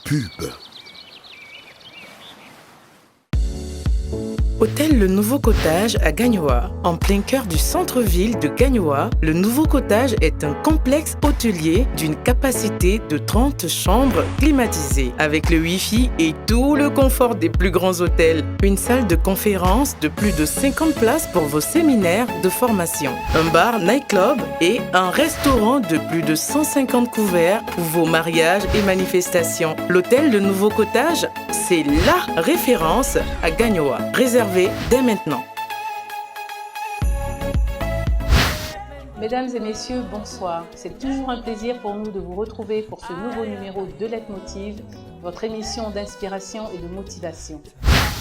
Pub. Hôtel Le Nouveau Cottage à Gagnoa. En plein cœur du centre-ville de Gagnoa, Le Nouveau Cottage est un complexe hôtelier d'une capacité de 30 chambres climatisées, avec le Wi-Fi et tout le confort des plus grands hôtels. Une salle de conférence de plus de 50 places pour vos séminaires de formation. Un bar nightclub et un restaurant de plus de 150 couverts pour vos mariages et manifestations. L'hôtel Le Nouveau Cottage, c'est la référence à Gagnoa. Réservé dès maintenant. Mesdames et messieurs, bonsoir. C'est toujours un plaisir pour nous de vous retrouver pour ce nouveau numéro de Leitmotiv, votre émission d'inspiration et de motivation.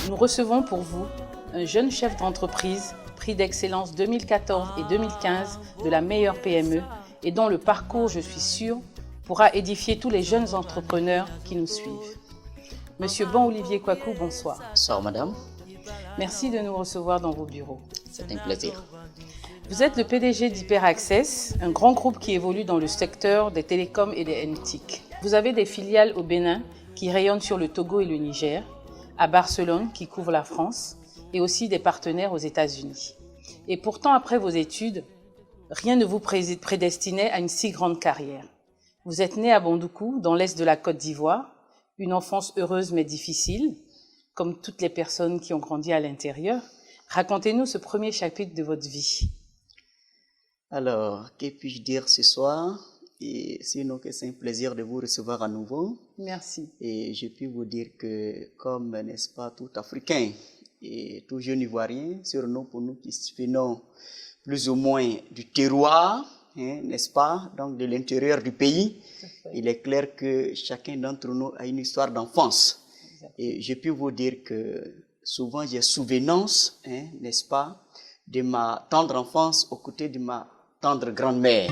Nous recevons pour vous un jeune chef d'entreprise, prix d'excellence 2014 et 2015 de la meilleure PME et dont le parcours, je suis sûre, pourra édifier tous les jeunes entrepreneurs qui nous suivent. Monsieur Bon-Olivier Kwaku, bonsoir. Bonsoir madame. Merci de nous recevoir dans vos bureaux. C'est un plaisir. Vous êtes le PDG d'HyperAccess, un grand groupe qui évolue dans le secteur des télécoms et des NTIC. Vous avez des filiales au Bénin qui rayonnent sur le Togo et le Niger, à Barcelone qui couvre la France et aussi des partenaires aux États-Unis. Et pourtant, après vos études, rien ne vous prédestinait à une si grande carrière. Vous êtes né à Bondoukou, dans l'est de la Côte d'Ivoire, une enfance heureuse mais difficile, comme toutes les personnes qui ont grandi à l'intérieur. Racontez-nous ce premier chapitre de votre vie. Alors, que puis-je dire ce soir? Et sinon que c'est un plaisir de vous recevoir à nouveau. Merci. Et je puis vous dire que, comme, n'est-ce pas, tout Africain et tout jeune Ivoirien, surnom pour nous qui venons plus ou moins du terroir, n'est-ce pas, donc de l'intérieur du pays, il est clair que chacun d'entre nous a une histoire d'enfance. Et je peux vous dire que souvent j'ai souvenance, n'est-ce pas, de ma tendre enfance aux côtés de ma tendre grand-mère,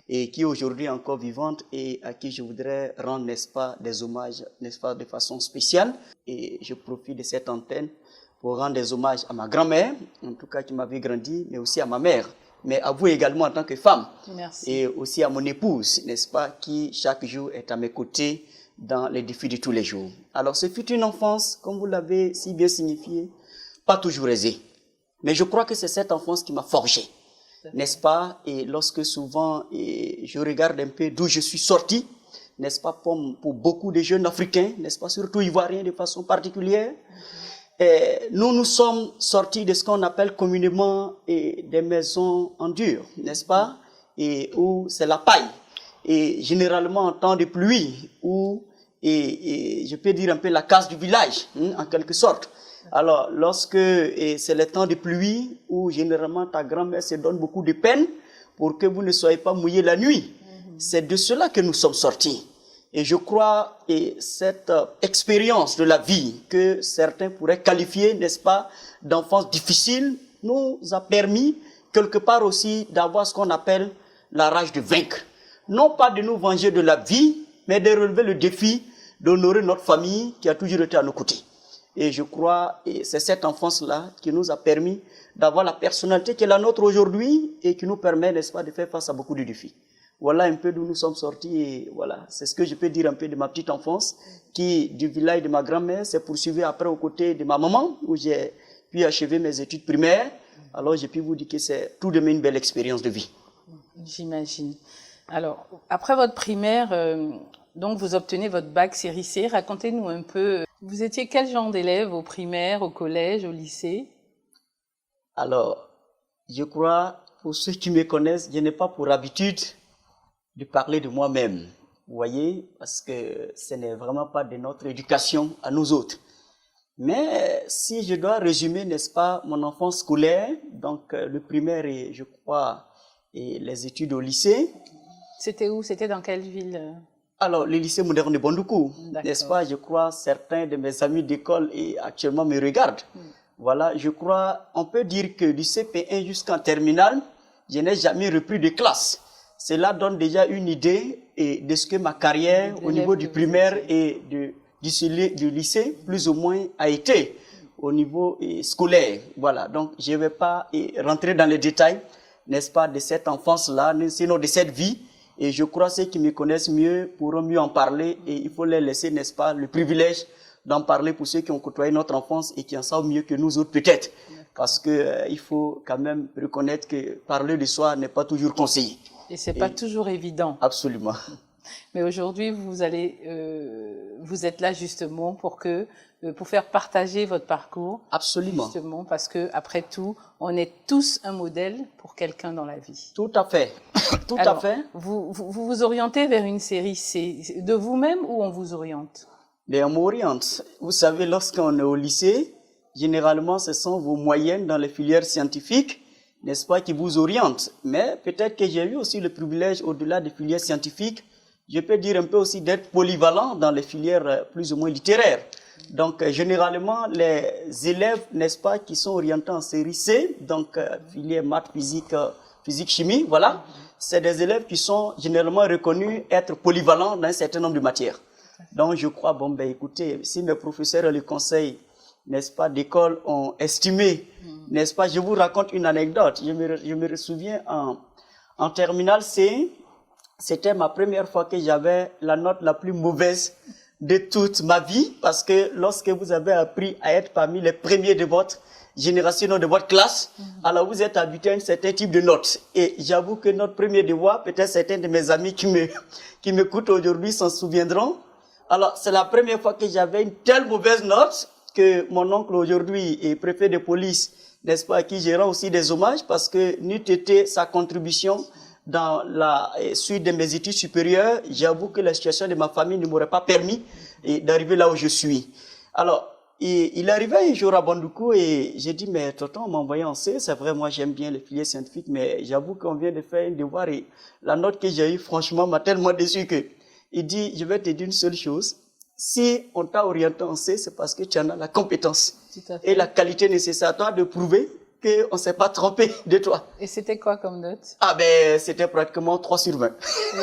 et qui est aujourd'hui encore vivante et à qui je voudrais rendre, n'est-ce pas, des hommages, n'est-ce pas, de façon spéciale. Et je profite de cette antenne pour rendre des hommages à ma grand-mère, en tout cas qui m'avait grandi, mais aussi à ma mère, mais à vous également en tant que femme. Merci. Et aussi à mon épouse, n'est-ce pas, qui chaque jour est à mes côtés dans les défis de tous les jours. Alors, ce fut une enfance, comme vous l'avez si bien signifié, pas toujours aisée. Mais je crois que c'est cette enfance qui m'a forgé, n'est-ce pas? Et lorsque souvent je regarde un peu d'où je suis sorti, n'est-ce pas, pour beaucoup de jeunes Africains, n'est-ce pas, surtout Ivoiriens de façon particulière, nous nous sommes sortis de ce qu'on appelle communément des maisons en dur, n'est-ce pas? Et où c'est la paille. Et généralement en temps de pluie, où je peux dire un peu la casse du village, en quelque sorte. Alors, lorsque c'est le temps de pluie, où généralement ta grand-mère se donne beaucoup de peine pour que vous ne soyez pas mouillés la nuit. C'est de cela que nous sommes sortis. Et je crois que cette expérience de la vie que certains pourraient qualifier, n'est-ce pas, d'enfance difficile, nous a permis quelque part aussi d'avoir ce qu'on appelle la rage de vaincre. Non pas de nous venger de la vie, mais de relever le défi d'honorer notre famille qui a toujours été à nos côtés. Et je crois que c'est cette enfance-là qui nous a permis d'avoir la personnalité qui est la nôtre aujourd'hui et qui nous permet, n'est-ce pas, de faire face à beaucoup de défis. Voilà un peu d'où nous sommes sortis et voilà, c'est ce que je peux dire un peu de ma petite enfance qui, du village de ma grand-mère, s'est poursuivie après aux côtés de ma maman où j'ai pu achever mes études primaires. Alors j'ai pu vous dire que c'est tout de même une belle expérience de vie. J'imagine. Alors, après votre primaire, donc vous obtenez votre bac série C. Racontez-nous un peu, vous étiez quel genre d'élève au primaire, au collège, au lycée? Alors, je crois, pour ceux qui me connaissent, je n'ai pas pour habitude de parler de moi-même, vous voyez, parce que ce n'est vraiment pas de notre éducation à nous autres. Mais si je dois résumer, n'est-ce pas, mon enfance scolaire, donc le primaire et je crois et les études au lycée. C'était où? C'était dans quelle ville? Alors, le lycée moderne de Bondoukou, n'est-ce pas? Je crois certains de mes amis d'école et actuellement me regardent. Voilà, je crois, on peut dire que du CP1 jusqu'en terminale, je n'ai jamais repris de classe. Cela donne déjà une idée de ce que ma carrière au niveau du primaire et du du lycée, plus ou moins, a été au niveau scolaire. Voilà, donc je ne vais pas rentrer dans les détails, n'est-ce pas, de cette enfance-là, sinon de cette vie. Et je crois que ceux qui me connaissent mieux pourront mieux en parler et il faut les laisser, n'est-ce pas, le privilège d'en parler pour ceux qui ont côtoyé notre enfance et qui en savent mieux que nous autres peut-être. Parce que il faut quand même reconnaître que parler de soi n'est pas toujours conseillé. Et c'est pas toujours évident. Absolument. Mais aujourd'hui, vous êtes là justement pour faire partager votre parcours. Absolument. Justement, parce que après tout, on est tous un modèle pour quelqu'un dans la vie. Tout à fait. Tout Alors, à fait. Vous orientez vers une série C de vous-même ou on vous oriente? Mais on m'oriente. Vous savez, lorsqu'on est au lycée, généralement, ce sont vos moyennes dans les filières scientifiques, n'est-ce pas, qui vous orientent. Mais peut-être que j'ai eu aussi le privilège, au-delà des filières scientifiques, je peux dire un peu aussi d'être polyvalent dans les filières plus ou moins littéraires. Donc, généralement, les élèves, n'est-ce pas, qui sont orientés en série C, donc filière maths, physique, chimie, voilà, c'est des élèves qui sont généralement reconnus être polyvalents dans un certain nombre de matières. Donc, je crois, bon, ben, écoutez, si mes professeurs et les conseils, n'est-ce pas, d'école ont estimé, n'est-ce pas, je vous raconte une anecdote. Je me souviens en terminale C, c'était ma première fois que j'avais la note la plus mauvaise de toute ma vie, parce que lorsque vous avez appris à être parmi les premiers de votre génération, de votre classe, alors vous êtes habitué à un certain type de notes. Et j'avoue que notre premier devoir, peut-être certains de mes amis qui m'écoutent aujourd'hui s'en souviendront. Alors, c'est la première fois que j'avais une telle mauvaise note que mon oncle aujourd'hui est préfet de police, n'est-ce pas, à qui je rends aussi des hommages parce que n'eût été sa contribution dans la suite de mes études supérieures, j'avoue que la situation de ma famille ne m'aurait pas permis d'arriver là où je suis. Alors, il arrivait un jour à Bandoukou et j'ai dit, mais tonton, on m'a envoyé en C, c'est vrai, moi j'aime bien les filières scientifiques, mais j'avoue qu'on vient de faire un devoir et la note que j'ai eue, franchement, m'a tellement déçu que il dit, je vais te dire une seule chose, si on t'a orienté en C, c'est parce que tu en as la compétence et la qualité nécessaire à toi de prouver qu'on ne s'est pas trompé de toi. Et c'était quoi comme note? Ah ben, c'était pratiquement 3 sur 20.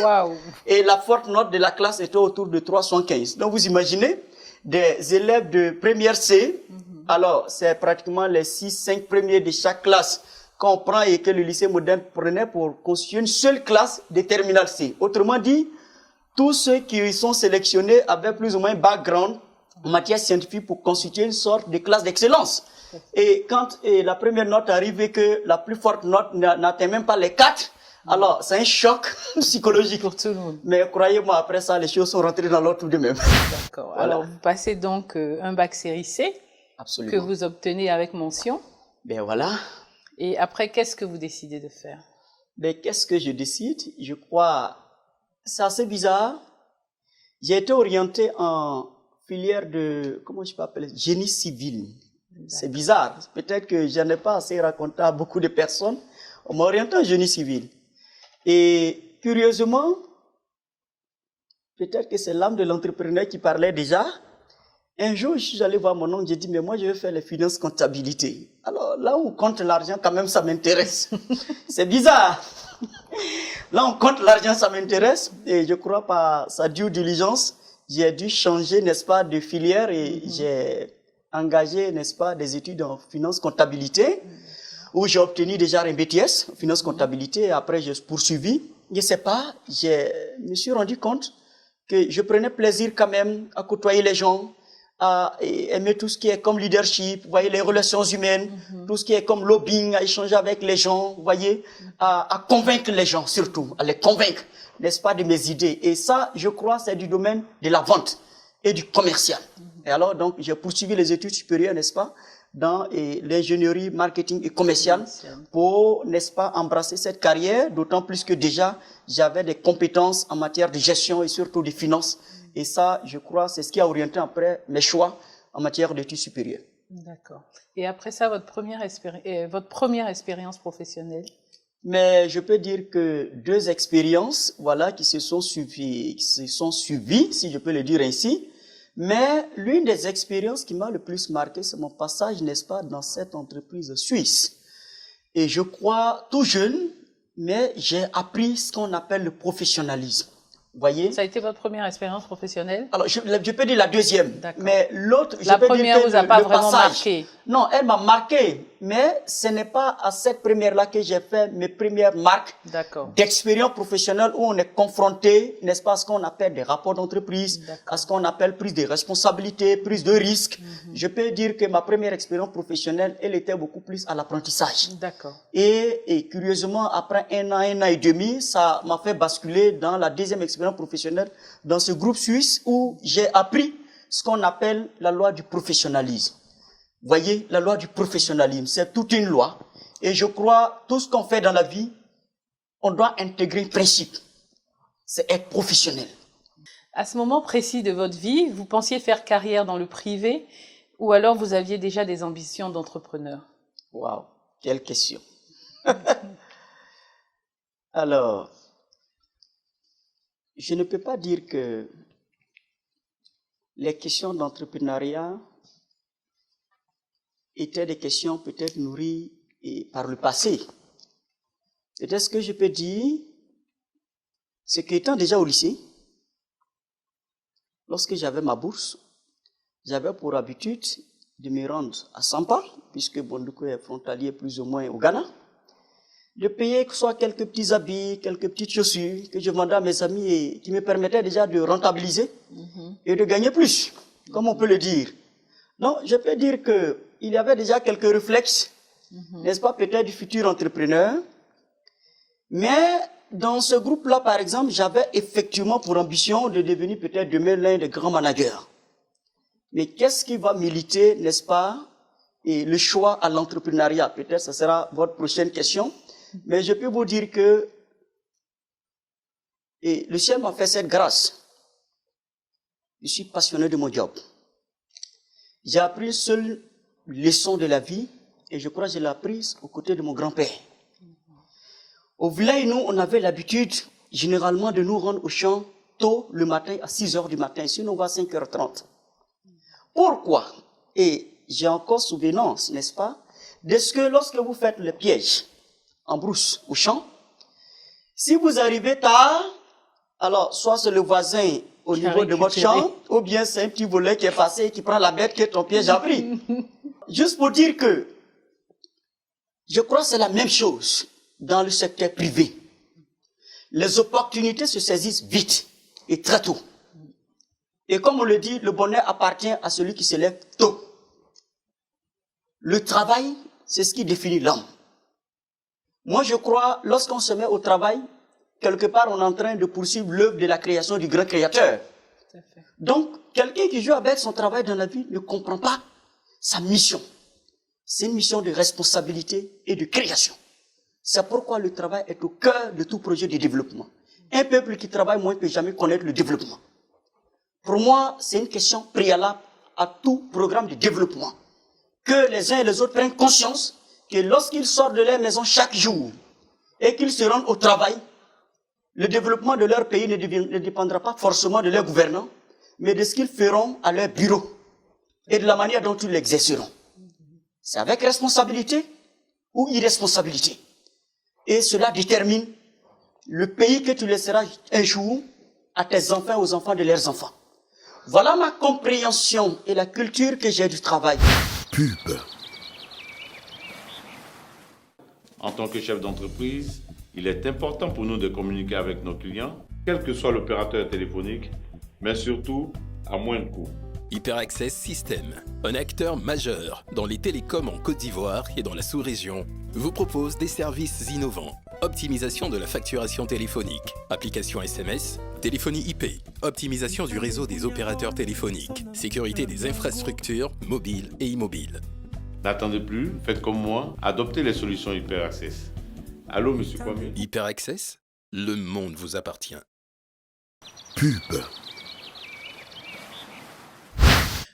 Waouh! Et la forte note de la classe était autour de 315. Donc vous imaginez, des élèves de première C, alors c'est pratiquement les 6-5 premiers de chaque classe qu'on prend et que le lycée moderne prenait pour constituer une seule classe de terminale C. Autrement dit, tous ceux qui sont sélectionnés avaient plus ou moins un background en matière scientifique pour constituer une sorte de classe d'excellence. Et quand la première note arrive et que la plus forte note n'atteint même pas les 4, alors c'est un choc psychologique pour tout le monde. Mais croyez-moi, après ça, les choses sont rentrées dans l'ordre tout de même. D'accord. Voilà. Alors, vous passez donc un bac série C. Absolument. Que vous obtenez avec mention. Ben voilà. Et après, qu'est-ce que vous décidez de faire? Ben, qu'est-ce que je décide? Je crois, c'est assez bizarre. J'ai été orienté en filière de, comment je peux appeler, génie civil. C'est bizarre. Peut-être que je n'en ai pas assez raconté à beaucoup de personnes. On m'a orienté en génie civil. Et curieusement, peut-être que c'est l'âme de l'entrepreneur qui parlait déjà. Un jour, je suis allé voir mon oncle, j'ai dit, mais moi, je vais faire les finances comptabilité. Alors, là où on compte l'argent, quand même, ça m'intéresse. C'est bizarre. Là, on compte l'argent, ça m'intéresse. Et je crois par sa due diligence, j'ai dû changer, n'est-ce pas, de filière et j'ai engagé, n'est-ce pas, des études en finance comptabilité où j'ai obtenu déjà un BTS, finance comptabilité, et après j'ai poursuivi. Je sais pas, je me suis rendu compte que je prenais plaisir quand même à côtoyer les gens, à aimer tout ce qui est comme leadership, vous voyez, les relations humaines, tout ce qui est comme lobbying, à échanger avec les gens, vous voyez, à convaincre les gens surtout, à les convaincre, n'est-ce pas, de mes idées. Et ça, je crois, c'est du domaine de la vente et du commercial. Et alors, donc, j'ai poursuivi les études supérieures, n'est-ce pas, dans l'ingénierie, marketing et commercial pour, n'est-ce pas, embrasser cette carrière, d'autant plus que déjà, j'avais des compétences en matière de gestion et surtout de finances. Et ça, je crois, c'est ce qui a orienté après mes choix en matière d'études supérieures. D'accord. Et après ça, votre première expérience professionnelle? Mais je peux dire que 2 expériences, voilà, qui se sont suivies, si je peux le dire ainsi. Mais l'une des expériences qui m'a le plus marqué, c'est mon passage, n'est-ce pas, dans cette entreprise suisse. Et je crois, tout jeune, mais j'ai appris ce qu'on appelle le professionnalisme. Voyez? Ça a été votre première expérience professionnelle? Alors, je peux dire la deuxième, D'accord. mais l'autre, je La peux dire première que vous a pas le vraiment passage, marqué? Non, elle m'a marqué, mais ce n'est pas à cette première-là que j'ai fait mes premières marques D'accord. d'expérience professionnelle où on est confronté, n'est-ce pas, à ce qu'on appelle des rapports d'entreprise, D'accord. à ce qu'on appelle prise de responsabilité, prise de risque. Je peux dire que ma première expérience professionnelle, elle était beaucoup plus à l'apprentissage. D'accord. Et curieusement, après un an et demi, ça m'a fait basculer dans la deuxième expérience professionnelle dans ce groupe suisse où j'ai appris ce qu'on appelle la loi du professionnalisme. Vous voyez, la loi du professionnalisme, c'est toute une loi. Et je crois, tout ce qu'on fait dans la vie, on doit intégrer un principe. C'est être professionnel. À ce moment précis de votre vie, vous pensiez faire carrière dans le privé ou alors vous aviez déjà des ambitions d'entrepreneur? Waouh, quelle question. Alors, je ne peux pas dire que les questions d'entrepreneuriat étaient des questions peut-être nourries par le passé. Peut-être ce que je peux dire, c'est qu'étant déjà au lycée, lorsque j'avais ma bourse, j'avais pour habitude de me rendre à Sampa, puisque Bondoukou est frontalier plus ou moins au Ghana, de payer soit quelques petits habits, quelques petites chaussures que je vendais à mes amis et qui me permettaient déjà de rentabiliser et de gagner plus, comme on peut le dire. Donc, je peux dire qu'il y avait déjà quelques réflexes, n'est-ce pas, peut-être du futur entrepreneur. Mais dans ce groupe-là, par exemple, j'avais effectivement pour ambition de devenir peut-être demain l'un des grands managers. Mais qu'est-ce qui va militer, n'est-ce pas, et le choix à l'entrepreneuriat? Peut-être ce sera votre prochaine question. Mais je peux vous dire que le ciel m'a fait cette grâce. Je suis passionné de mon job. J'ai appris une seule leçon de la vie et je crois que je l'ai apprise aux côtés de mon grand-père. Au village, nous, on avait l'habitude généralement de nous rendre au champ tôt le matin à 6 heures du matin, sinon on va à 5h30. Pourquoi? Et j'ai encore souvenance, n'est-ce pas, de ce que lorsque vous faites le piège en brousse au champ, si vous arrivez tard, alors soit c'est le voisin au niveau de votre champ, ou bien c'est un petit volet qui est passé et qui prend la bête que ton piège a pris. Juste pour dire que je crois que c'est la même chose dans le secteur privé. Les opportunités se saisissent vite et très tôt. Et comme on le dit, le bonheur appartient à celui qui se lève tôt. Le travail, c'est ce qui définit l'homme. Moi, je crois, lorsqu'on se met au travail, quelque part, on est en train de poursuivre l'œuvre de la création du grand créateur. Donc, quelqu'un qui joue avec son travail dans la vie ne comprend pas sa mission. C'est une mission de responsabilité et de création. C'est pourquoi le travail est au cœur de tout projet de développement. Un peuple qui travaille moins peut jamais connaître le développement. Pour moi, c'est une question préalable à tout programme de développement. Que les uns et les autres prennent conscience que lorsqu'ils sortent de leur maison chaque jour et qu'ils se rendent au travail, le développement de leur pays ne dépendra pas forcément de leurs gouvernants, mais de ce qu'ils feront à leur bureau et de la manière dont ils l'exerceront. C'est avec responsabilité ou irresponsabilité. Et cela détermine le pays que tu laisseras un jour à tes enfants et aux enfants de leurs enfants. Voilà ma compréhension et la culture que j'ai du travail. Pub. En tant que chef d'entreprise, il est important pour nous de communiquer avec nos clients, quel que soit l'opérateur téléphonique, mais surtout à moins de coûts. HyperAccess System, un acteur majeur dans les télécoms en Côte d'Ivoire et dans la sous-région, vous propose des services innovants. Optimisation de la facturation téléphonique, application SMS, téléphonie IP, optimisation du réseau des opérateurs téléphoniques, sécurité des infrastructures mobiles et immobiles. N'attendez plus, faites comme moi, adoptez les solutions HyperAccess. Allô, monsieur Kwame? HyperAccess, le monde vous appartient. Pub.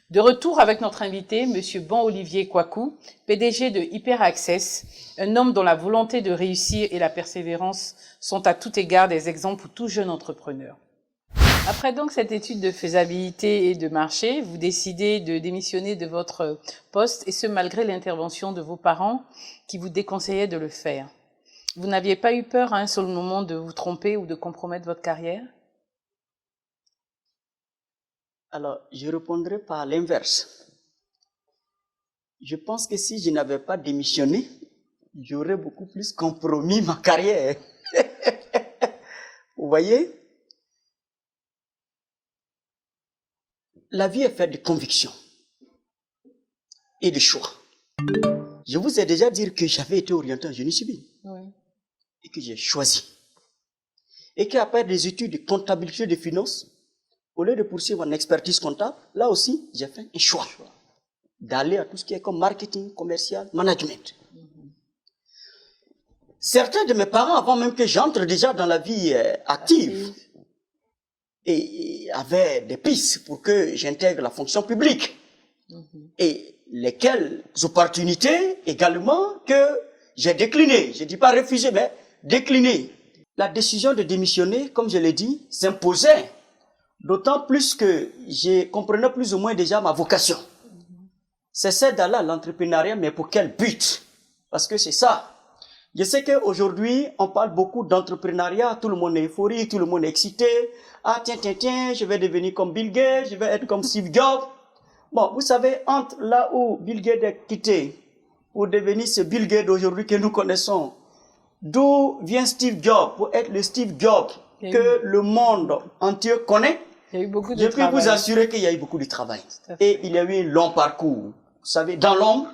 De retour avec notre invité, Monsieur Bon-Olivier Kwaku, PDG de HyperAccess, un homme dont la volonté de réussir et la persévérance sont à tout égard des exemples pour tout jeune entrepreneur. Après donc cette étude de faisabilité et de marché, vous décidez de démissionner de votre poste et ce malgré l'intervention de vos parents qui vous déconseillaient de le faire. Vous n'aviez pas eu peur à un seul moment de vous tromper ou de compromettre votre carrière? Alors, je répondrai par l'inverse. Je pense que si je n'avais pas démissionné, j'aurais beaucoup plus compromis ma carrière. Vous voyez? La vie est faite de convictions et de choix. Je vous ai déjà dit que j'avais été orienté en génie civil. Oui. Et que j'ai choisi. Et qu'après des études de comptabilité et de finances, au lieu de poursuivre en expertise comptable, là aussi, j'ai fait un choix d'aller à tout ce qui est comme marketing, commercial, management. Certains de mes parents, avant même que j'entre déjà dans la vie active, et avaient des pistes pour que j'intègre la fonction publique. Et lesquelles opportunités également que j'ai déclinées. Je ne dis pas refuser, mais déclinées. La décision de démissionner, comme je l'ai dit, s'imposait. D'autant plus que je comprenais plus ou moins déjà ma vocation. C'est celle d'aller à l'entrepreneuriat, mais pour quel but? Parce que c'est ça. Je sais qu'aujourd'hui, on parle beaucoup d'entrepreneuriat, tout le monde est euphorique, tout le monde est excité. Ah, tiens, je vais devenir comme Bill Gates, je vais être comme Steve Jobs. Bon, vous savez, entre là où Bill Gates est quitté pour devenir ce Bill Gates d'aujourd'hui que nous connaissons, d'où vient Steve Jobs pour être le Steve Jobs que le monde entier connaît, il y a eu beaucoup de je travail. peux vous assurer qu'il y a eu beaucoup de travail. Et il y a eu un long parcours, vous savez, dans l'ombre,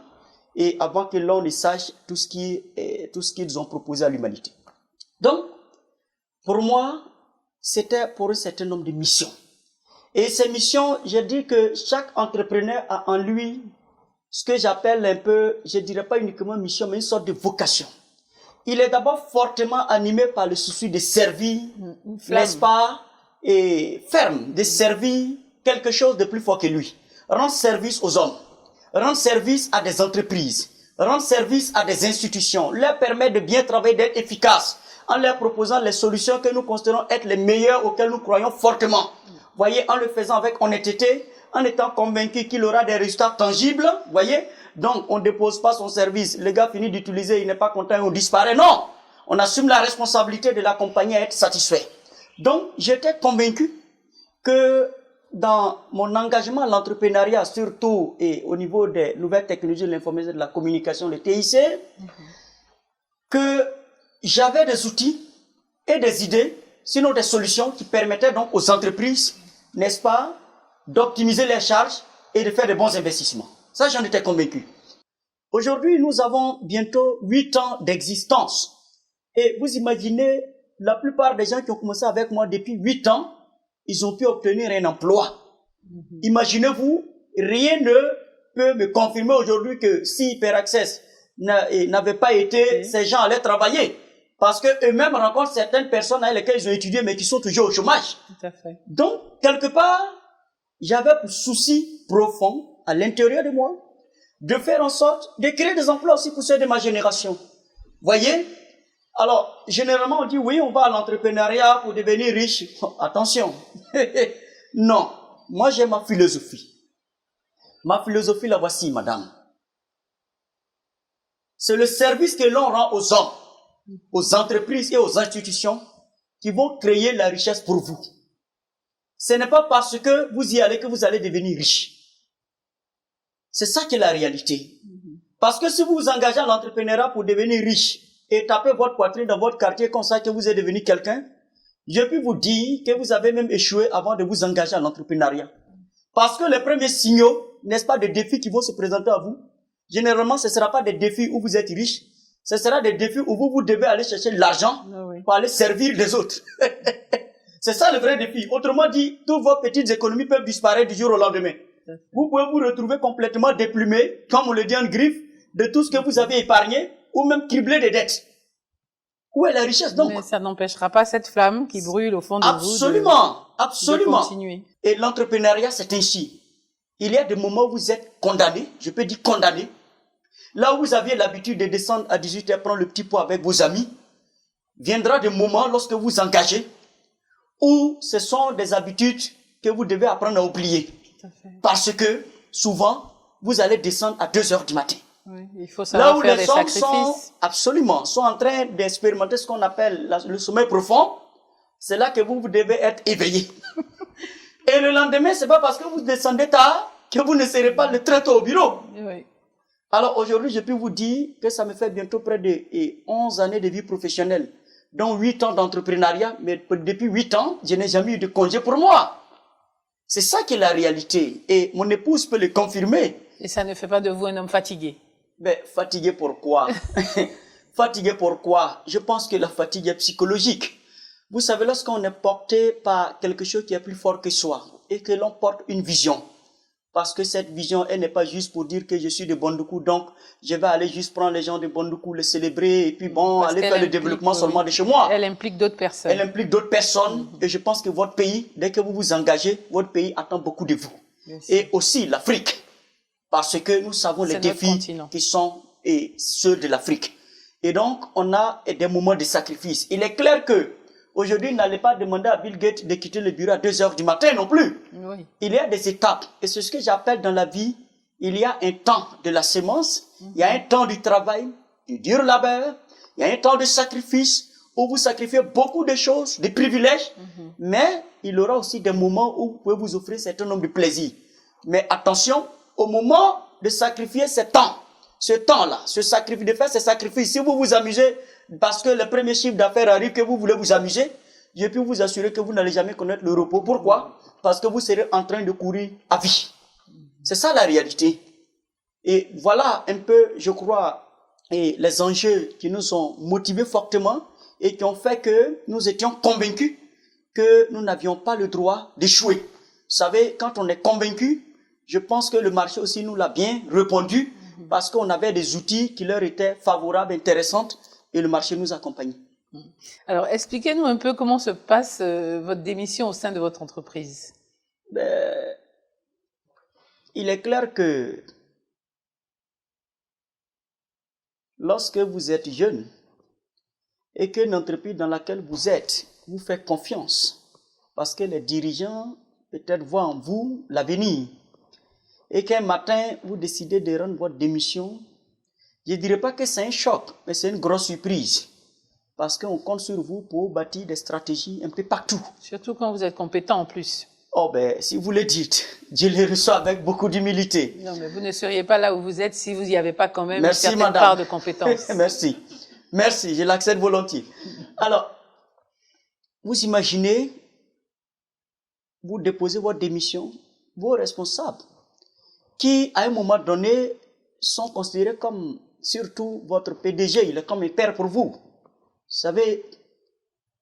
et avant que l'on ne sache tout ce qu'ils ont proposé à l'humanité. Donc, pour moi, c'était pour un certain nombre de missions. Et ces missions, je dis que chaque entrepreneur a en lui ce que j'appelle un peu, je dirais pas uniquement mission, mais une sorte de vocation. Il est d'abord fortement animé par le souci de servir, n'est-ce pas, et ferme, de servir quelque chose de plus fort que lui. Rendre service aux hommes, rendre service à des entreprises, rendre service à des institutions, leur permettre de bien travailler, d'être efficaces, en leur proposant les solutions que nous considérons être les meilleures auxquelles nous croyons fortement. Voyez, en le faisant avec honnêteté, en étant convaincu qu'il aura des résultats tangibles, voyez. Donc, on ne dépose pas son service, le gars finit d'utiliser, il n'est pas content, on disparaît. Non! On assume la responsabilité de l'accompagner à être satisfait. Donc, j'étais convaincu que dans mon engagement à l'entrepreneuriat, surtout et au niveau des nouvelles technologies de l'information et de la communication, le TIC, que j'avais des outils et des idées, sinon des solutions qui permettaient donc aux entreprises, n'est-ce pas, d'optimiser les charges et de faire de bons investissements. Ça, j'en étais convaincu. Aujourd'hui, nous avons bientôt 8 ans d'existence. Et vous imaginez, la plupart des gens qui ont commencé avec moi depuis 8 ans, ils ont pu obtenir un emploi. Imaginez-vous, rien ne peut me confirmer aujourd'hui que si HyperAccess n'avait pas été, ces gens allaient travailler. Parce qu'eux-mêmes rencontrent certaines personnes avec lesquelles ils ont étudié, mais qui sont toujours au chômage. Tout à fait. Donc, quelque part, j'avais pour souci profond, à l'intérieur de moi, de faire en sorte de créer des emplois aussi pour ceux de ma génération. Voyez? Alors, généralement, on dit, oui, on va à l'entrepreneuriat pour devenir riche. Oh, attention. Non. Moi, j'ai ma philosophie. Ma philosophie, la voici, madame. C'est le service que l'on rend aux hommes, aux entreprises et aux institutions qui vont créer la richesse pour vous. Ce n'est pas parce que vous y allez que vous allez devenir riche. C'est ça qui est la réalité. Parce que si vous vous engagez à l'entrepreneuriat pour devenir riche et tapez votre poitrine dans votre quartier comme ça que vous êtes devenu quelqu'un, je peux vous dire que vous avez même échoué avant de vous engager à l'entrepreneuriat. Parce que les premiers signaux, n'est-ce pas, des défis qui vont se présenter à vous, généralement, ce ne sera pas des défis où vous êtes riche, ce sera des défis où vous devez aller chercher l'argent pour aller servir les autres. C'est ça le vrai défi. Autrement dit, toutes vos petites économies peuvent disparaître du jour au lendemain. Vous pouvez vous retrouver complètement déplumé, comme on le dit en griffe, de tout ce que vous avez épargné, ou même criblé de dettes. Où est la richesse donc? Mais ça n'empêchera pas cette flamme qui brûle au fond de absolument, vous absolument. de continuer. Et l'entrepreneuriat, c'est ainsi. Il y a des moments où vous êtes condamné, je peux dire condamné. Là où vous aviez l'habitude de descendre à 18h, prendre le petit pot avec vos amis, viendra des moments lorsque vous engagez, où ce sont des habitudes que vous devez apprendre à oublier. Parce que, souvent, vous allez descendre à 2h du matin. Oui, il faut savoir faire des sacrifices. Là où les hommes sont en train d'expérimenter ce qu'on appelle le sommeil profond, c'est là que vous devez être éveillé. Et le lendemain, c'est pas parce que vous descendez tard que vous ne serez pas le très tôt au bureau. Oui. Alors aujourd'hui, je peux vous dire que ça me fait bientôt près de 11 années de vie professionnelle, dont 8 ans d'entrepreneuriat, mais depuis 8 ans, je n'ai jamais eu de congé pour moi. C'est ça qui est la réalité. Et mon épouse peut le confirmer. Et ça ne fait pas de vous un homme fatigué? Ben, fatigué pourquoi? Fatigué pourquoi? Je pense que la fatigue est psychologique. Vous savez, lorsqu'on est porté par quelque chose qui est plus fort que soi et que l'on porte une vision, parce que cette vision, elle n'est pas juste pour dire que je suis de Bondoukou, donc je vais aller juste prendre les gens de Bondoukou, les célébrer, et puis bon, aller faire le développement seulement de chez moi. Elle implique d'autres personnes. Elle implique d'autres personnes, et je pense que votre pays, dès que vous vous engagez, votre pays attend beaucoup de vous. Et aussi l'Afrique, parce que nous savons les défis qui sont ceux de l'Afrique. Et donc, on a des moments de sacrifice. Il est clair que aujourd'hui, n'allez pas demander à Bill Gates de quitter le bureau à 2 heures du matin non plus. Oui. Il y a des étapes. Et c'est ce que j'appelle dans la vie, il y a un temps de la sémence, il y a un temps du travail, du dur labeur, il y a un temps de sacrifice où vous sacrifiez beaucoup de choses, des privilèges, mais il y aura aussi des moments où vous pouvez vous offrir un certain nombre de plaisirs. Mais attention, au moment de sacrifier ce temps-là, ce sacrifice, de faire ce sacrifice, si vous vous amusez, parce que le premier chiffre d'affaires arrive que vous voulez vous amuser, je peux vous assurer que vous n'allez jamais connaître le repos. Pourquoi? Parce que vous serez en train de courir à vie. C'est ça la réalité. Et voilà un peu, je crois, les enjeux qui nous ont motivés fortement et qui ont fait que nous étions convaincus que nous n'avions pas le droit d'échouer. Vous savez, quand on est convaincu, je pense que le marché aussi nous l'a bien répondu parce qu'on avait des outils qui leur étaient favorables, intéressants, et le marché nous accompagne. Alors, expliquez-nous un peu comment se passe votre démission au sein de votre entreprise. Il est clair que lorsque vous êtes jeune et que l'entreprise dans laquelle vous êtes vous fait confiance, parce que les dirigeants peut-être voient en vous l'avenir, et qu'un matin vous décidez de rendre votre démission, je ne dirais pas que c'est un choc, mais c'est une grosse surprise. Parce qu'on compte sur vous pour bâtir des stratégies un peu partout. Surtout quand vous êtes compétent en plus. Oh ben, si vous le dites, je le reçois avec beaucoup d'humilité. Non, mais vous ne seriez pas là où vous êtes si vous n'y avez pas quand même Merci, une certaine madame. part de compétence. Merci. Merci, je l'accepte volontiers. Alors, vous imaginez, vous déposez votre démission, vos responsables, qui à un moment donné sont considérés comme, surtout votre PDG, il est comme un père pour vous. Vous savez,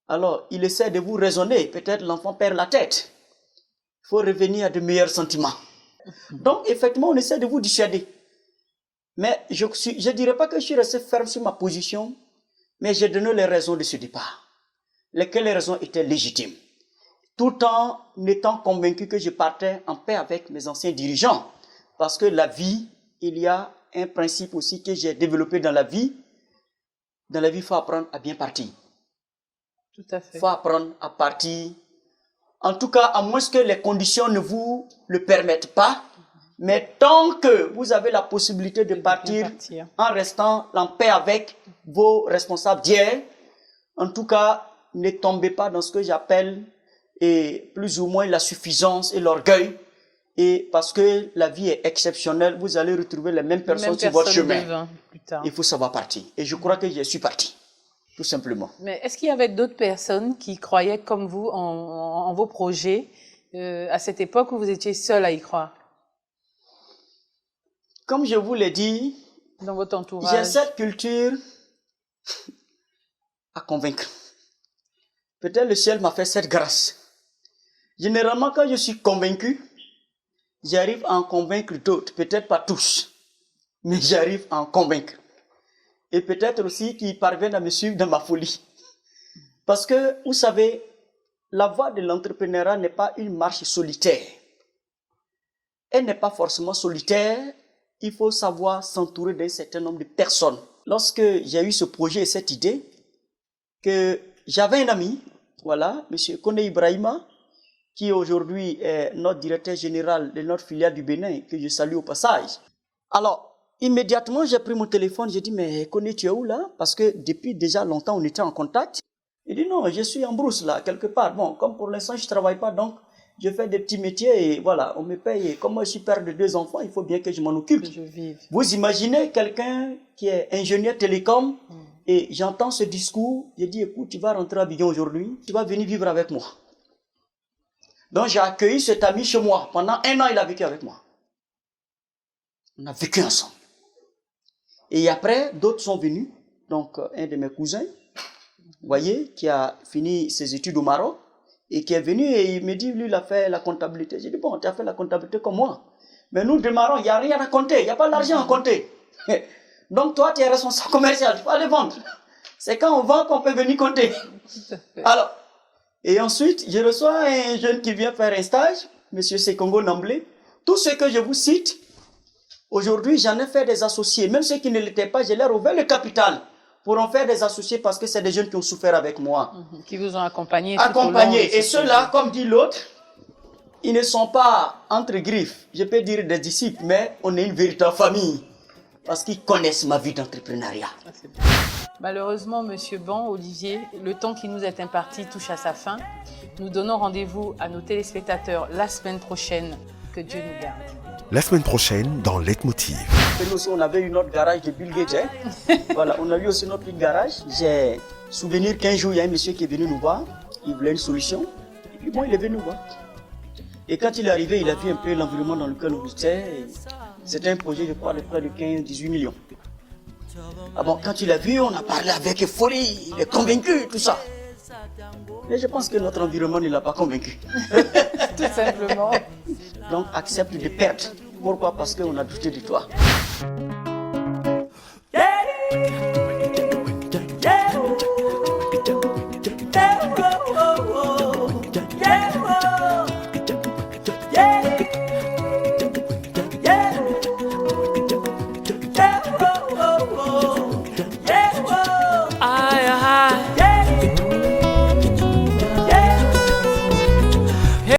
alors il essaie de vous raisonner, peut-être l'enfant perd la tête. Il faut revenir à de meilleurs sentiments. Donc effectivement, on essaie de vous dissuader. Mais je ne dirais pas que je suis resté ferme sur ma position, mais j'ai donné les raisons de ce départ. Lesquelles raisons étaient légitimes. Tout en étant convaincu que je partais en paix avec mes anciens dirigeants. Parce que la vie, il y a un principe aussi que j'ai développé dans la vie. Dans la vie, il faut apprendre à bien partir. Tout à fait. Il faut apprendre à partir. En tout cas, à moins que les conditions ne vous le permettent pas. Mais tant que vous avez la possibilité de partir en restant en paix avec vos responsables d'hier, en tout cas, ne tombez pas dans ce que j'appelle plus ou moins la suffisance et l'orgueil. Et parce que la vie est exceptionnelle, vous allez retrouver les mêmes personnes sur votre chemin. Il faut savoir partir. Et je crois que je suis parti, tout simplement. Mais est-ce qu'il y avait d'autres personnes qui croyaient comme vous en vos projets à cette époque où vous étiez seul à y croire? Comme je vous l'ai dit, dans votre entourage, j'ai cette culture à convaincre. Peut-être le ciel m'a fait cette grâce. Généralement, quand je suis convaincu, j'arrive à en convaincre d'autres, peut-être pas tous, mais j'arrive à en convaincre. Et peut-être aussi qu'ils parviennent à me suivre dans ma folie. Parce que, vous savez, la voie de l'entrepreneuriat n'est pas une marche solitaire. Elle n'est pas forcément solitaire, il faut savoir s'entourer d'un certain nombre de personnes. Lorsque j'ai eu ce projet et cette idée, que j'avais un ami, voilà, M. Kone Ibrahima, qui aujourd'hui est notre directeur général de notre filiale du Bénin, que je salue au passage. Alors, immédiatement, j'ai pris mon téléphone, j'ai dit, mais Kone, tu es où là? Parce que depuis déjà longtemps, on était en contact. Il dit, non, je suis en brousse là, quelque part. Bon, comme pour l'instant, je ne travaille pas, donc je fais des petits métiers et voilà, on me paye. Et comme moi, je suis père de 2 enfants, il faut bien que je m'en occupe. Que je vive. Vous imaginez quelqu'un qui est ingénieur télécom et j'entends ce discours, je dis, écoute, tu vas rentrer à Abidjan aujourd'hui, tu vas venir vivre avec moi. Donc j'ai accueilli cet ami chez moi. Pendant 1 an, il a vécu avec moi. On a vécu ensemble. Et après, d'autres sont venus. Donc un de mes cousins, vous voyez, qui a fini ses études au Maroc, et qui est venu et il me dit, lui, il a fait la comptabilité. J'ai dit, bon, tu as fait la comptabilité comme moi. Mais nous, démarrons, il n'y a rien à compter, il n'y a pas d'argent à compter. Donc toi, tu es responsable commercial, tu vas aller vendre. C'est quand on vend qu'on peut venir compter. Alors, et ensuite, je reçois un jeune qui vient faire un stage, M. Sekongo Namblé. Tout ce que je vous cite, aujourd'hui, j'en ai fait des associés. Même ceux qui ne l'étaient pas, je leur ai ouvert le capital pour en faire des associés parce que c'est des jeunes qui ont souffert avec moi. Qui vous ont accompagné. Accompagnés. Et ceux-là, comme dit l'autre, ils ne sont pas entre griffes, je peux dire des disciples, mais on est une véritable famille. Parce qu'ils connaissent ma vie d'entrepreneuriat. Malheureusement, Monsieur Ban, Olivier, le temps qui nous est imparti touche à sa fin. Nous donnons rendez-vous à nos téléspectateurs la semaine prochaine. Que Dieu nous garde. La semaine prochaine, dans Leitmotiv. Nous aussi, on avait une autre garage de Bill Gates. Voilà, on a eu aussi notre petite garage. J'ai souvenir qu'un jour, il y a un monsieur qui est venu nous voir. Il voulait une solution. Et puis bon, il est venu nous voir. Et quand il est arrivé, il a vu un peu l'environnement dans lequel on était. C'était un projet, je crois, de près de 15-18 millions. Ah bon, quand il a vu, on a parlé avec folie, il est convaincu, tout ça. Mais je pense que notre environnement ne l'a pas convaincu. Tout simplement. Donc accepte de perdre. Pourquoi? Parce qu'on a douté de toi.